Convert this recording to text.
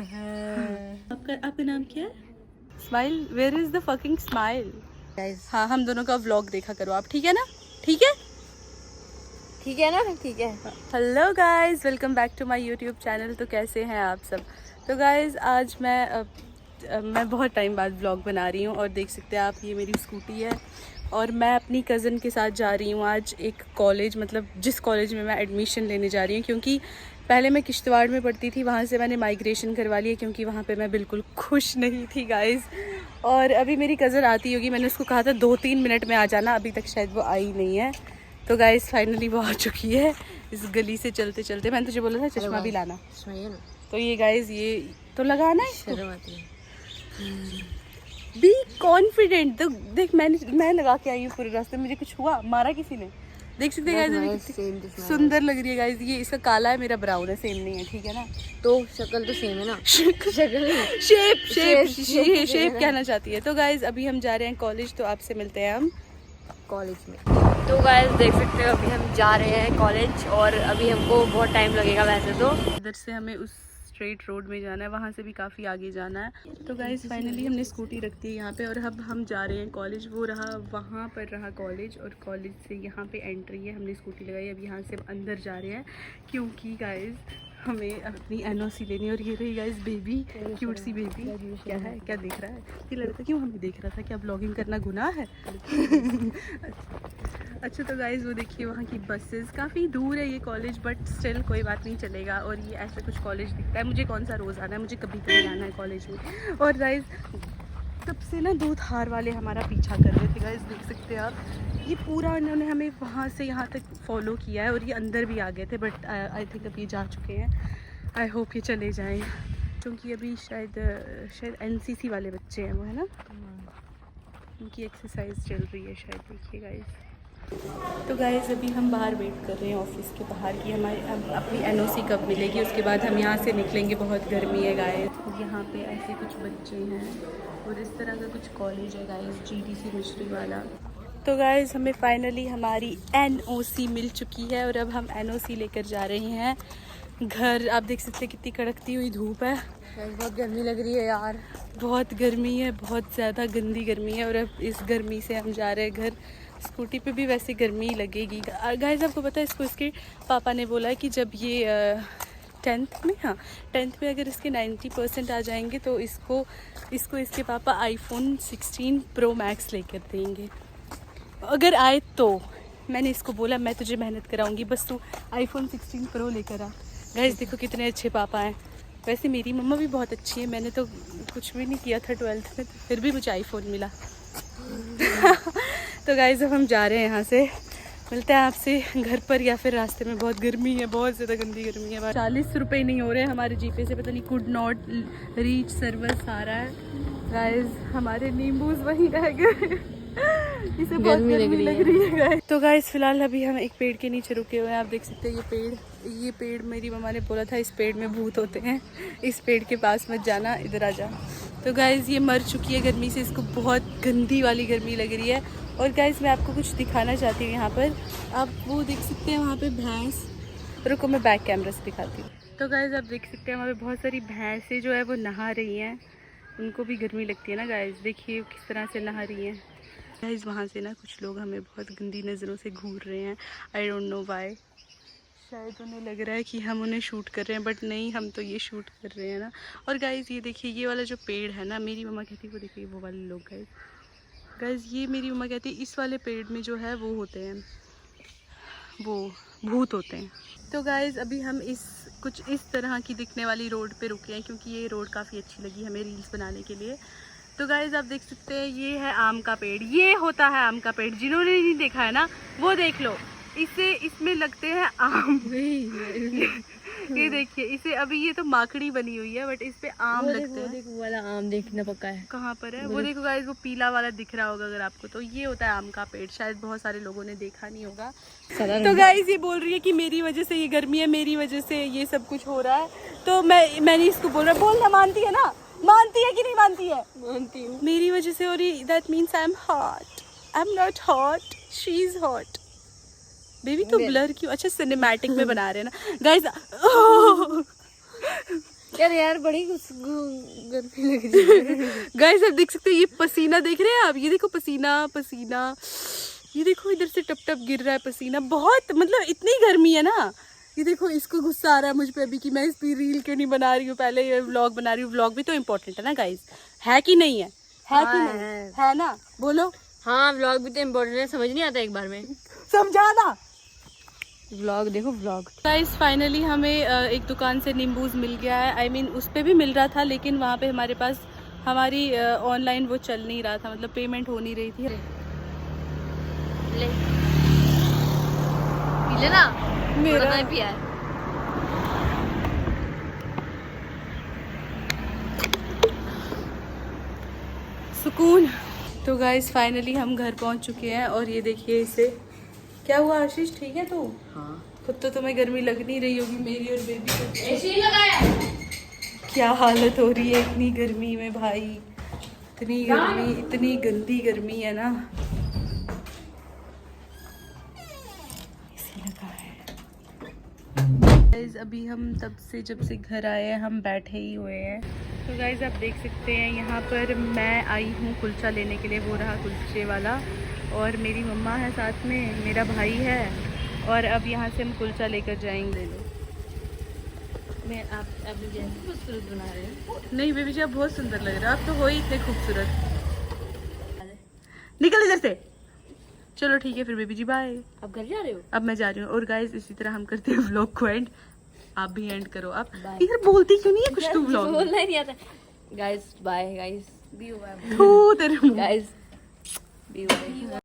है। आपका नाम क्या है? Smile, where is the fucking smile? हाँ, हम दोनों का व्लॉग देखा करो आप, ठीक है ना? ठीक है, ठीक है ना? ठीक है। Hello guys, welcome back to my YouTube channel. तो कैसे हैं आप सब? तो गाइस आज मैं बहुत टाइम बाद व्लॉग बना रही हूँ और देख सकते हैं आप, ये मेरी स्कूटी है और मैं अपनी कज़न के साथ जा रही हूँ आज एक कॉलेज, मतलब जिस कॉलेज में मैं एडमिशन लेने जा रही हूँ, क्योंकि पहले मैं किश्तवाड़ में पढ़ती थी, वहाँ से मैंने माइग्रेशन करवा लिया क्योंकि वहाँ पे मैं बिल्कुल खुश नहीं थी गाइस। और अभी मेरी कज़न आती होगी, मैंने उसको कहा था 2-3 मिनट में आ जाना, अभी तक शायद वो आई नहीं है। तो गाइस फाइनली वो आ चुकी है। इस गली से चलते चलते मैंने तुझे बोला था चश्मा भी लाना, तो ये गाइस ये तो लगाना है, शर्म आती है। Be confident. तो देख मैं लगा के आई हूँ पूरे रास्ते, मुझे कुछ हुआ? मारा किसी ने? देख सकते हैं गाइस, सुंदर लग रही है गाइस। ये इसका काला है, मेरा ब्राउन है, सेम नहीं है, ठीक है ना? तो शक्ल तो सेम है ना? शक्ल शेप कहना चाहती है। तो गाइस अभी हम जा रहे हैं कॉलेज, तो आपसे मिलते हैं हम कॉलेज में। तो गाइस देख सकते हो अभी हम जा रहे हैं कॉलेज और अभी हमको बहुत टाइम लगेगा वैसे तो। इधर से हमें उस स्ट्रेट रोड में जाना है, वहाँ से भी काफ़ी आगे जाना है। तो गाइस फाइनली हमने स्कूटी रख दी है यहाँ पे और अब हम जा रहे हैं कॉलेज। वो रहा, वहाँ पर रहा कॉलेज और कॉलेज से यहाँ पे एंट्री है। हमने स्कूटी लगाई, अब यहाँ से हम अंदर जा रहे हैं क्योंकि गाइस हमें अपनी एनओसी लेनी है। और ये रही गाइस बेबी, क्यूट सी बेबी। क्या है, क्या देख रहा है ये लड़का? क्यों हमें देख रहा था? क्या ब्लॉगिंग करना गुनाह है? अच्छा तो गाइस वो देखिए वहाँ की बसेस, काफ़ी दूर है ये कॉलेज बट स्टिल कोई बात नहीं, चलेगा। और ये ऐसा कुछ कॉलेज दिखता है, मुझे कौन सा रोज़ आना है, मुझे कभी कभी आना है कॉलेज में। और गाइस तब से ना 2 थार वाले हमारा पीछा कर रहे थे गाइस, देख सकते हैं आप। ये पूरा इन्होंने हमें वहाँ से यहाँ तक फॉलो किया है और ये अंदर भी आ गए थे बट आई थिंक अब ये जा चुके हैं। आई होप ये चले जाएँ क्योंकि अभी शायद एनसीसी वाले बच्चे हैं वो, है ना? उनकी एक्सरसाइज चल रही है शायद, देखिए गाइस। तो गाइस अभी हम बाहर वेट कर रहे हैं ऑफिस के बाहर कि हमारी अपनी एनओसी कब मिलेगी, उसके बाद हम यहाँ से निकलेंगे। बहुत गर्मी है गाइस। यहाँ पे ऐसे कुछ बच्चे हैं और इस तरह का कुछ कॉलेज है गाइस, जीडीसी मिश्री वाला। तो गाइस हमें फाइनली हमारी एनओसी मिल चुकी है और अब हम एनओसी लेकर जा रहे हैं घर। आप देख सकते हैं कितनी कड़कती हुई धूप है, बहुत गर्मी लग रही है यार, बहुत गर्मी है, बहुत ज़्यादा गंदी गर्मी है। और अब इस गर्मी से हम जा रहे हैं घर। स्कूटी पे भी वैसे गर्मी लगेगी गाइस। आपको पता है इसको इसके पापा ने बोला है कि जब ये 10th में अगर इसके 90% आ जाएंगे तो इसको इसके पापा आईफोन 16 प्रो मैक्स लेकर देंगे। अगर आए तो मैंने इसको बोला मैं तुझे मेहनत कराऊंगी, बस तू आईफोन 16 प्रो लेकर आ। गाइस देखो कितने अच्छे पापा हैं। वैसे मेरी मम्मा भी बहुत अच्छी है, मैंने तो कुछ भी नहीं किया था 12th में, फिर भी मुझे आईफोन मिला। तो गाइस अब हम जा रहे हैं यहाँ से, मिलते हैं आपसे घर पर या फिर रास्ते में। बहुत गर्मी है, बहुत ज़्यादा गंदी गर्मी है। 40 रुपये नहीं हो रहे हैं हमारे जीपे से, पता नहीं कुड नॉट रीच सर्विस आ रहा है गाइस। हमारे नींबूज वहीं रह गए। इसे बहुत गर्मी लग रही है गाइस। तो गाइस फिलहाल अभी हम एक पेड़ के नीचे रुके हुए हैं। आप देख सकते हैं ये पेड़ मेरी मम्मा ने बोला था इस पेड़ में भूत होते हैं, इस पेड़ के पास मत जाना, इधर आ जा। तो गाइस ये मर चुकी है गर्मी से, इसको बहुत गंदी वाली गर्मी लग रही है। और गाइस मैं आपको कुछ दिखाना चाहती हूँ यहाँ पर, आप वो देख सकते हैं वहाँ पे भैंस। रुको मैं बैक कैमरा से दिखाती हूँ। तो गाइस आप देख सकते हैं वहाँ पे बहुत सारी भैंसें जो है वो नहा रही हैं, उनको भी गर्मी लगती है ना गाइस। देखिए किस तरह से नहा रही हैं गाइस। वहाँ से ना कुछ लोग हमें बहुत गंदी नज़रों से घूर रहे हैं, आई डोंट नो वाई। शायद उन्हें लग रहा है कि हम उन्हें शूट कर रहे हैं बट नहीं, हम तो ये शूट कर रहे हैं ना। और गाइस ये देखिए ये वाला जो पेड़ है ना, मेरी मम्मा कहती है वो देखिए वो वाले लोग गाइस ये मेरी मम्मा कहती है इस वाले पेड़ में जो है वो होते हैं, वो भूत होते हैं। तो गाइस अभी हम कुछ इस तरह की दिखने वाली रोड पे रुके हैं क्योंकि ये रोड काफ़ी अच्छी लगी हमें रील्स बनाने के लिए। तो गाइस आप देख सकते हैं ये है आम का पेड़, ये होता है आम का पेड़। जिन्होंने नहीं देखा है ना वो देख लो, इसमें लगते हैं आम। ये देखिए इसे, अभी ये तो माकड़ी बनी हुई है बट इस पे आम लगते हैं। देखो वाला आम देखना पक्का है। कहाँ पर है वो देखो गाइस, वो पीला वाला दिख रहा होगा अगर आपको, तो ये होता है आम का पेड़। शायद बहुत सारे लोगों ने देखा नहीं होगा। तो गाइस ये बोल रही है कि मेरी वजह से ये गर्मी है, मेरी वजह से ये सब कुछ हो रहा है। तो मैंने इसको बोलना मानती है ना, मानती है कि नहीं मानती है? मानती हूँ। मेरी वजह से हो रही, that means I am hot, I am not hot, she is hot. Baby तो ब्लर क्यों? अच्छा सिनेमैटिक में बना रहे हैं ना गाइस। यार बड़ी गर्मी लग रही है। गाइस आप देख सकते हो ये पसीना देख रहे हैं आप, ये देखो पसीना पसीना, ये देखो इधर से टप टप गिर रहा है पसीना, बहुत मतलब इतनी गर्मी है ना। ये देखो इसको गुस्सा आ रहा है मुझ पे अभी कि मैं इस पे रील क्यों नहीं बना रही हूँ, पहले ये व्लॉग बना रही हूँ। व्लॉग भी तो इम्पोर्टेंट है ना गाइस, है कि नहीं है? है कि नहीं है ना, बोलो। हाँ व्लॉग भी तो इम्पोर्टेंट है, समझ नहीं आता एक बार में, समझाना। व्लॉग देखो व्लॉग। गाइस फाइनली हमें एक दुकान से नींबूज मिल गया है। आई मीन उस पे भी मिल रहा था लेकिन वहाँ पे हमारे पास हमारी ऑनलाइन वो चल नहीं रहा था, मतलब पेमेंट हो नहीं रही थी। ले पी लेना, मेरा नहीं पिया है। सुकून। तो गाइस फाइनली हम घर पहुँच चुके हैं और ये देखिए इसे, क्या हुआ आशीष, ठीक है तू? हाँ खुद तो तुम्हें गर्मी लग नहीं रही होगी, मेरी और बेबी को ऐसे ही लगाया। क्या हालत हो रही है इतनी गर्मी में भाई, इतनी गर्मी, इतनी गंदी गर्मी है ना। गाइस अभी हम तब से जब से घर आए हैं हम बैठे ही हुए हैं। तो गाइस आप देख सकते हैं यहाँ पर मैं आई हूँ कुलचा लेने के लिए, वो रहा कुलचे वाला, और मेरी मम्मा है साथ में, मेरा भाई है, और अब यहाँ से हम कुलचा लेकर जाएंगे। मैं आप अभी जैसे खूबसूरत बना रहे हो। नहीं बेबी जी आप बहुत सुंदर लग रहे हो, आप तो हो ही इतने खूबसूरत। निकल इधर से। चलो ठीक है फिर बेबी जी बाय। आप घर जा रहे हो? अब मैं जा रही हूँ। और गाइस इसी तरह हम करते हैं व्लॉग को एंड, आप भी एंड करो। आप यार बोलती क्यों नहीं है कुछ, तू व्लॉग बोलना ही नहीं आता। गाइस बाय गाइस, तेरे मुंह। Guys B